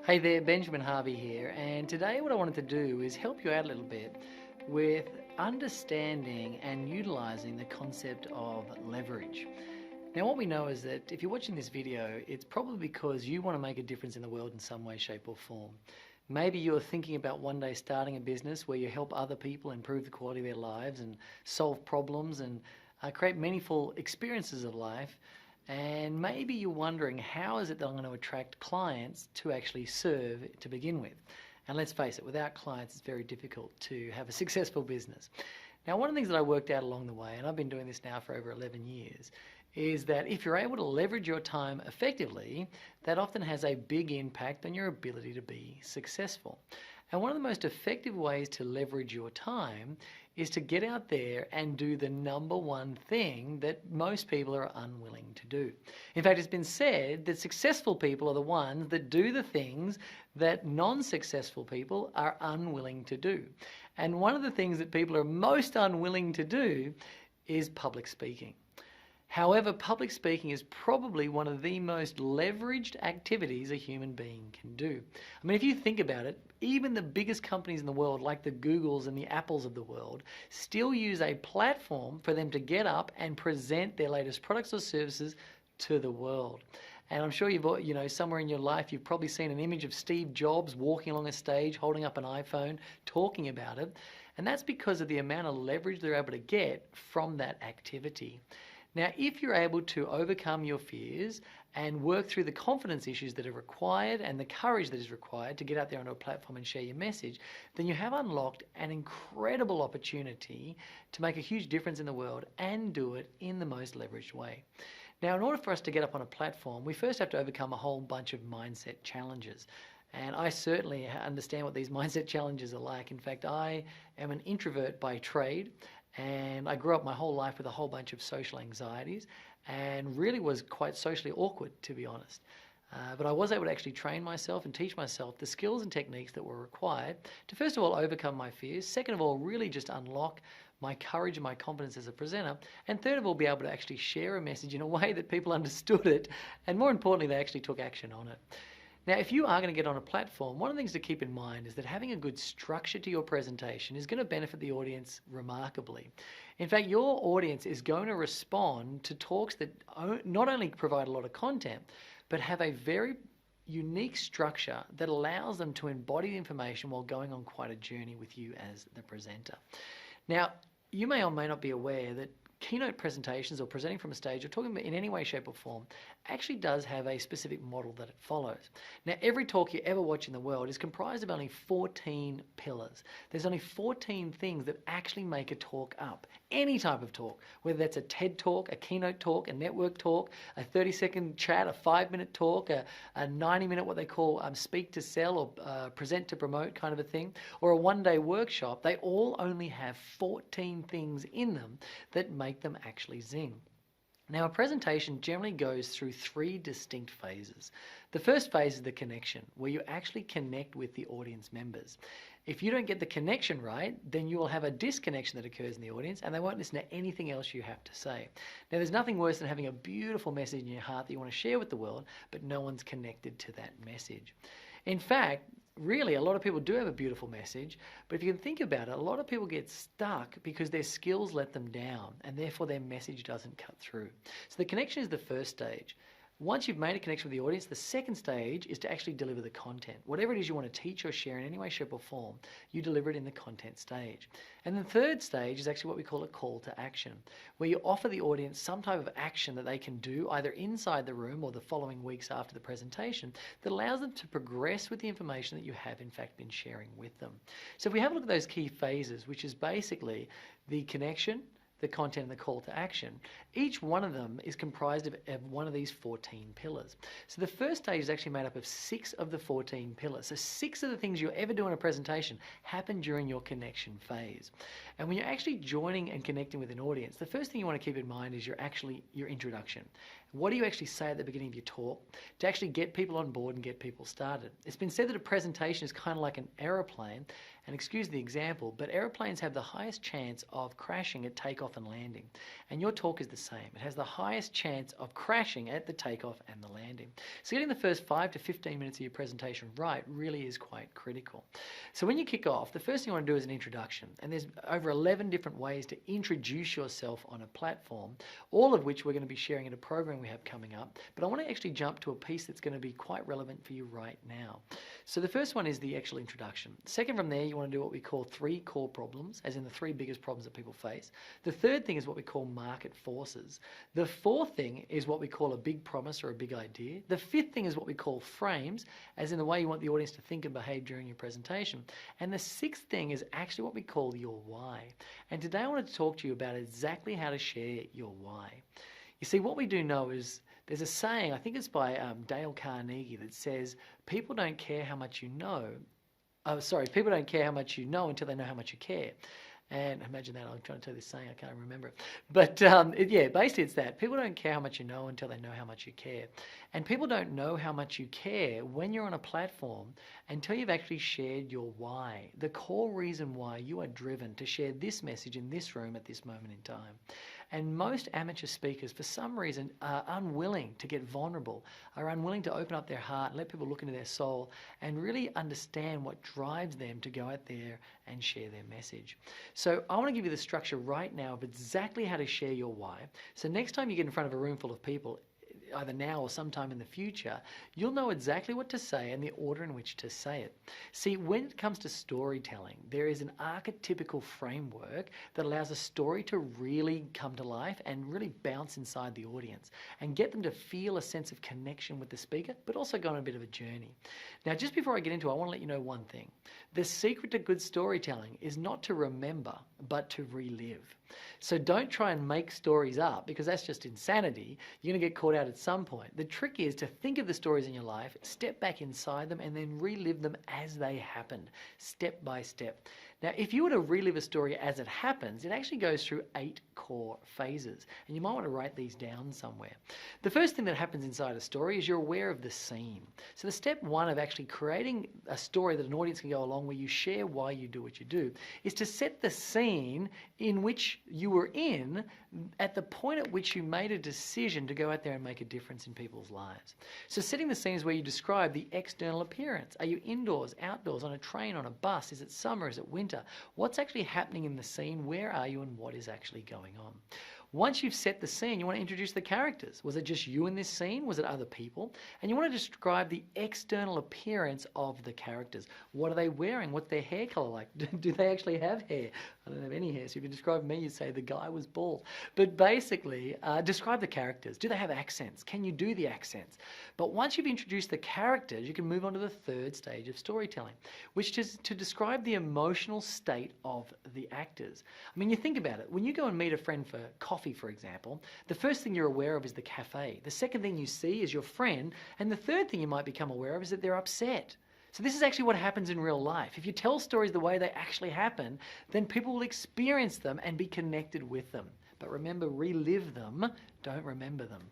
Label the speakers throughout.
Speaker 1: Hey there, Benjamin Harvey here, and today what I wanted to do is help you out a little bit with understanding and utilizing the concept of leverage. Now, what we know is that if you're watching this video, it's probably because you want to make a difference in the world in some way, shape, or form. Maybe you're thinking about one day starting a business where you help other people improve the quality of their lives and solve problems and create meaningful experiences of life. And maybe you're wondering, how is it that I'm going to attract clients to actually serve to begin with? And let's face it, without clients, it's very difficult to have a successful business. Now, one of the things that I worked out along the way, and I've been doing this now for over 11 years, is that if you're able to leverage your time effectively, that often has a big impact on your ability to be successful. And one of the most effective ways to leverage your time is to get out there and do the number one thing that most people are unwilling to do. In fact, it's been said that successful people are the ones that do the things that non-successful people are unwilling to do. And one of the things that people are most unwilling to do is public speaking. However, public speaking is probably one of the most leveraged activities a human being can do. I mean, if you think about it, even the biggest companies in the world, like the Googles and the Apples of the world, still use a platform for them to get up and present their latest products or services to the world. And I'm sure you've, somewhere in your life, you've probably seen an image of Steve Jobs walking along a stage, holding up an iPhone, talking about it. And that's because of the amount of leverage they're able to get from that activity. Now, if you're able to overcome your fears and work through the confidence issues that are required and the courage that is required to get out there onto a platform and share your message, then you have unlocked an incredible opportunity to make a huge difference in the world and do it in the most leveraged way. Now, in order for us to get up on a platform, we first have to overcome a whole bunch of mindset challenges. And I certainly understand what these mindset challenges are like. In fact, I am an introvert by trade. And I grew up my whole life with a whole bunch of social anxieties and really was quite socially awkward, to be honest. But I was able to actually train myself and teach myself the skills and techniques that were required to, first of all, overcome my fears. Second of all, really just unlock my courage and my confidence as a presenter. And third of all, be able to actually share a message in a way that people understood it. And more importantly, they actually took action on it. Now, if you are going to get on a platform, one of the things to keep in mind is that having a good structure to your presentation is going to benefit the audience remarkably. In fact, your audience is going to respond to talks that not only provide a lot of content, but have a very unique structure that allows them to embody the information while going on quite a journey with you as the presenter. Now, you may or may not be aware that keynote presentations or presenting from a stage or talking in any way, shape or form actually does have a specific model that it follows. Now, every talk you ever watch in the world is comprised of only 14 pillars. There's only 14 things that actually make a talk up. Any type of talk, whether that's a TED talk, a keynote talk, a network talk, a 30-second chat, a 5-minute talk, a 90-minute what they call speak to sell or present to promote kind of a thing, or a one-day workshop, they all only have 14 things in them that make them actually zing. Now, a presentation generally goes through 3 distinct phases. The first phase is the connection, where you actually connect with the audience members. If you don't get the connection right, then you will have a disconnection that occurs in the audience and they won't listen to anything else you have to say. Now, there's nothing worse than having a beautiful message in your heart that you want to share with the world, but no one's connected to that message. In fact, really, a lot of people do have a beautiful message, but if you can think about it, a lot of people get stuck because their skills let them down and therefore their message doesn't cut through. So the connection is the first stage. Once you've made a connection with the audience, the second stage is to actually deliver the content. Whatever it is you want to teach or share in any way, shape or form, you deliver it in the content stage. And the third stage is actually what we call a call to action, where you offer the audience some type of action that they can do either inside the room or the following weeks after the presentation that allows them to progress with the information that you have in fact been sharing with them. So if we have a look at those key phases, which is basically the connection, the content and the call to action. Each one of them is comprised of one of these 14 pillars. So the first stage is actually made up of 6 of the 14 pillars. So 6 of the things you ever do in a presentation happen during your connection phase. And when you're actually joining and connecting with an audience, the first thing you want to keep in mind is your introduction. What do you actually say at the beginning of your talk to actually get people on board and get people started? It's been said that a presentation is kind of like an aeroplane, and excuse the example, but aeroplanes have the highest chance of crashing at takeoff and landing. And your talk is the same. It has the highest chance of crashing at the takeoff and the landing. So getting the first 5 to 15 minutes of your presentation right really is quite critical. So when you kick off, the first thing you want to do is an introduction. And there's over 11 different ways to introduce yourself on a platform, all of which we're going to be sharing in a program we have coming up. But I want to actually jump to a piece that's going to be quite relevant for you right now. So the first one is the actual introduction. Second from there, you want to do what we call 3 core problems, as in the 3 biggest problems that people face. The third thing is what we call market forces. The fourth thing is what we call a big promise or a big idea. The fifth thing is what we call frames, as in the way you want the audience to think and behave during your presentation. And the sixth thing is actually what we call your why. And today I want to talk to you about exactly how to share your why. You see, what we do know is there's a saying, I think it's by Dale Carnegie, that says people don't care how much you know. People don't care how much you know until they know how much you care. And imagine that, I'm trying to tell this saying, I can't remember it. But basically it's that. People don't care how much you know until they know how much you care. And people don't know how much you care when you're on a platform until you've actually shared your why, the core reason why you are driven to share this message in this room at this moment in time. And most amateur speakers, for some reason, are unwilling to get vulnerable, are unwilling to open up their heart and let people look into their soul and really understand what drives them to go out there and share their message. So I want to give you the structure right now of exactly how to share your why. So next time you get in front of a room full of people, either now or sometime in the future, you'll know exactly what to say and the order in which to say it. See, when it comes to storytelling, there is an archetypical framework that allows a story to really come to life and really bounce inside the audience and get them to feel a sense of connection with the speaker, but also go on a bit of a journey. Now, just before I get into it, I want to let you know one thing. The secret to good storytelling is not to remember, but to relive. So don't try and make stories up, because that's just insanity. You're going to get caught out at some point. The trick is to think of the stories in your life, step back inside them, and then relive them as they happened, step by step. Now, if you were to relive a story as it happens, it actually goes through 8 core phases, and you might want to write these down somewhere. The first thing that happens inside a story is you're aware of the scene. So the step 1 of actually creating a story that an audience can go along, where you share why you do what you do, is to set the scene in which you were in at the point at which you made a decision to go out there and make a difference in people's lives. So setting the scene is where you describe the external appearance. Are you indoors, outdoors, on a train, on a bus? Is it summer? Is it winter? What's actually happening in the scene? Where are you and what is actually going on? Once you've set the scene, you want to introduce the characters. Was it just you in this scene? Was it other people? And you want to describe the external appearance of the characters. What are they wearing? What's their hair color like? Do they actually have hair? I don't have any hair, so if you describe me, you'd say the guy was bald. But basically, describe the characters. Do they have accents? Can you do the accents? But once you've introduced the characters, you can move on to the third stage of storytelling, which is to describe the emotional state of the actors. I mean, you think about it. When you go and meet a friend for coffee, for example, the first thing you're aware of is the cafe. The second thing you see is your friend. And the third thing you might become aware of is that they're upset. So this is actually what happens in real life. If you tell stories the way they actually happen, then people will experience them and be connected with them. But remember, relive them, don't remember them.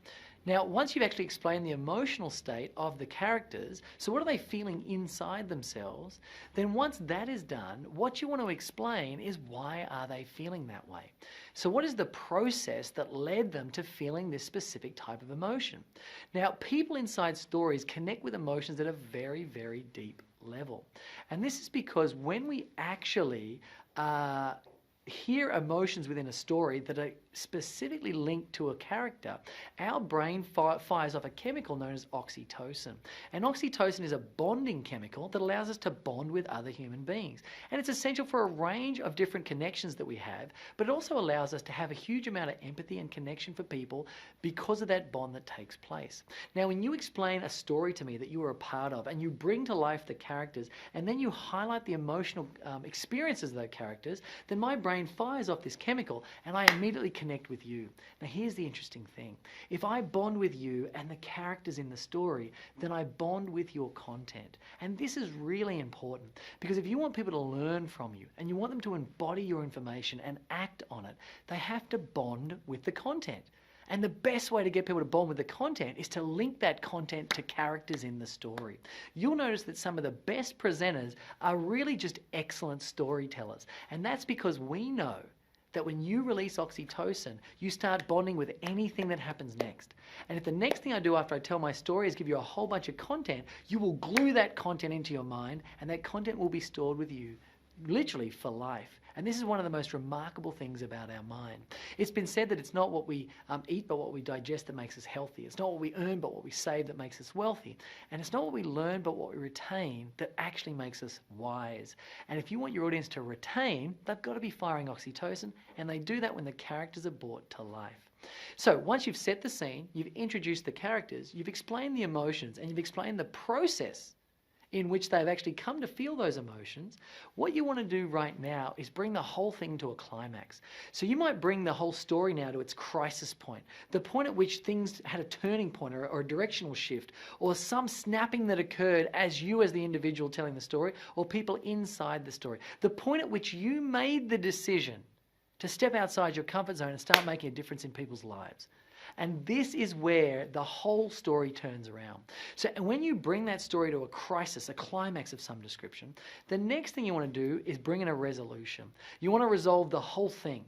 Speaker 1: Now, once you've actually explained the emotional state of the characters, so what are they feeling inside themselves, then once that is done, what you want to explain is why are they feeling that way? So what is the process that led them to feeling this specific type of emotion? Now, people inside stories connect with emotions at a very, very deep level. And this is because when we actually hear emotions within a story that are specifically linked to a character, our brain fires off a chemical known as oxytocin. And oxytocin is a bonding chemical that allows us to bond with other human beings. And it's essential for a range of different connections that we have, but it also allows us to have a huge amount of empathy and connection for people because of that bond that takes place. Now, when you explain a story to me that you are a part of, and you bring to life the characters, and then you highlight the emotional experiences of those characters, then my brain fires off this chemical, and I immediately connect with you. Now, here's the interesting thing. If I bond with you and the characters in the story, then I bond with your content. And this is really important, because if you want people to learn from you and you want them to embody your information and act on it, they have to bond with the content. And the best way to get people to bond with the content is to link that content to characters in the story. You'll notice that some of the best presenters are really just excellent storytellers. And that's because we know that when you release oxytocin, you start bonding with anything that happens next. And if the next thing I do after I tell my story is give you a whole bunch of content, you will glue that content into your mind, and that content will be stored with you literally for life. And this is one of the most remarkable things about our mind. It's been said that it's not what we eat but what we digest that makes us healthy. It's not what we earn but what we save that makes us wealthy. And it's not what we learn but what we retain that actually makes us wise. And if you want your audience to retain, they've got to be firing oxytocin, and they do that when the characters are brought to life. So once you've set the scene, you've introduced the characters, you've explained the emotions, and you've explained the process in which they've actually come to feel those emotions, what you want to do right now is bring the whole thing to a climax. So you might bring the whole story now to its crisis point, the point at which things had a turning point or a directional shift, or some snapping that occurred as you as the individual telling the story, or people inside the story. The point at which you made the decision to step outside your comfort zone and start making a difference in people's lives. And this is where the whole story turns around. So when you bring that story to a crisis, a climax of some description, the next thing you want to do is bring in a resolution. You want to resolve the whole thing.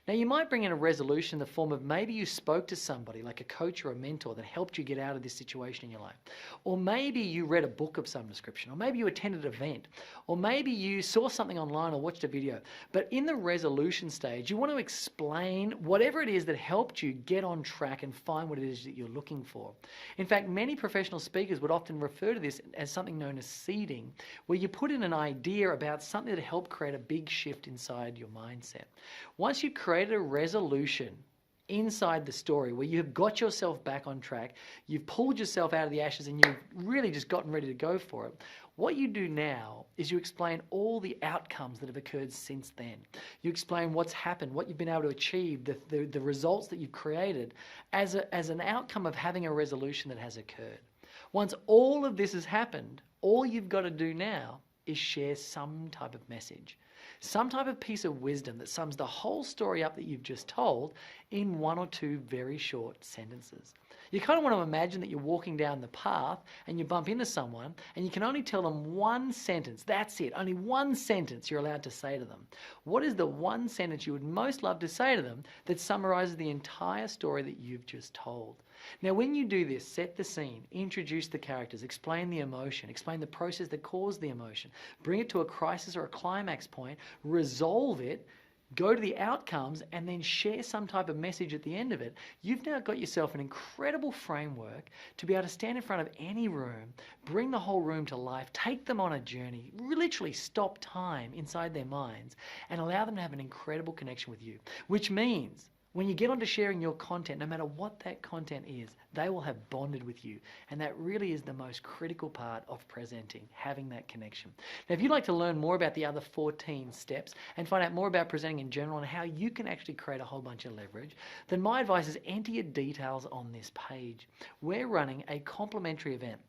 Speaker 1: Now, you might bring in a resolution in the form of maybe you spoke to somebody like a coach or a mentor that helped you get out of this situation in your life. Or maybe you read a book of some description. Or maybe you attended an event. Or maybe you saw something online or watched a video. But in the resolution stage, you want to explain whatever it is that helped you get on track and find what it is that you're looking for. In fact, many professional speakers would often refer to this as something known as seeding, where you put in an idea about something that helped create a big shift inside your mindset. Once you've created a resolution inside the story where you have got yourself back on track, you've pulled yourself out of the ashes and you've really just gotten ready to go for it, what you do now is you explain all the outcomes that have occurred since then. You explain what's happened, what you've been able to achieve, the results that you've created as an outcome of having a resolution that has occurred. Once all of this has happened, all you've got to do now is share some type of message. Some type of piece of wisdom that sums the whole story up that you've just told in one or two very short sentences. You kind of want to imagine that you're walking down the path and you bump into someone and you can only tell them one sentence. That's it. Only one sentence you're allowed to say to them. What is the one sentence you would most love to say to them that summarizes the entire story that you've just told? Now, when you do this, set the scene, introduce the characters, explain the emotion, explain the process that caused the emotion, bring it to a crisis or a climax point, resolve it, go to the outcomes, and then share some type of message at the end of it, you've now got yourself an incredible framework to be able to stand in front of any room, bring the whole room to life, take them on a journey, literally stop time inside their minds, and allow them to have an incredible connection with you, which means when you get onto sharing your content, no matter what that content is, they will have bonded with you. And that really is the most critical part of presenting, having that connection. Now, if you'd like to learn more about the other 14 steps and find out more about presenting in general and how you can actually create a whole bunch of leverage, then my advice is enter your details on this page. We're running a complimentary event.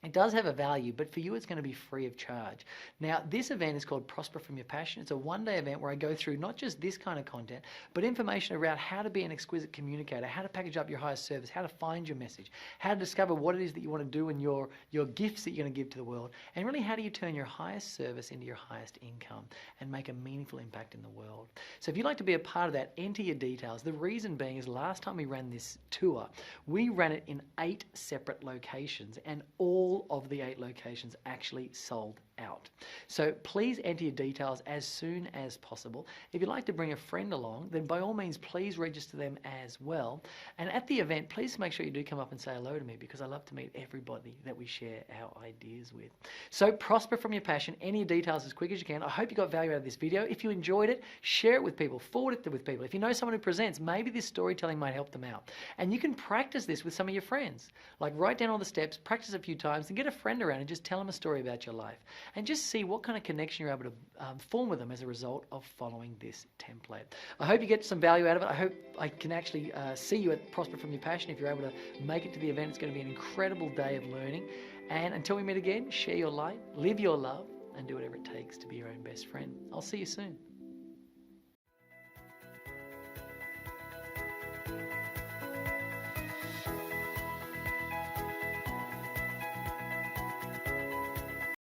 Speaker 1: It does have a value, but for you it's going to be free of charge. Now, this event is called Prosper From Your Passion. It's a one-day event where I go through not just this kind of content, but information around how to be an exquisite communicator, how to package up your highest service, how to find your message, how to discover what it is that you want to do and your gifts that you're going to give to the world, and really how do you turn your highest service into your highest income and make a meaningful impact in the world. So if you'd like to be a part of that, enter your details. The reason being is last time we ran this tour, we ran it in 8 separate locations, and all of the 8 locations actually sold out. So please enter your details as soon as possible. If you'd like to bring a friend along, then by all means, please register them as well. And at the event, please make sure you do come up and say hello to me, because I love to meet everybody that we share our ideas with. So prosper from your passion. Enter your details as quick as you can. I hope you got value out of this video. If you enjoyed it, share it with people, forward it with people. If you know someone who presents, maybe this storytelling might help them out. And you can practice this with some of your friends. Like write down all the steps, practice a few times, and get a friend around and just tell them a story about your life. And just see what kind of connection you're able to form with them as a result of following this template. I hope you get some value out of it. I hope I can actually see you at Prosper From Your Passion. If you're able to make it to the event, it's going to be an incredible day of learning. And until we meet again, share your light, live your love, and do whatever it takes to be your own best friend. I'll see you soon.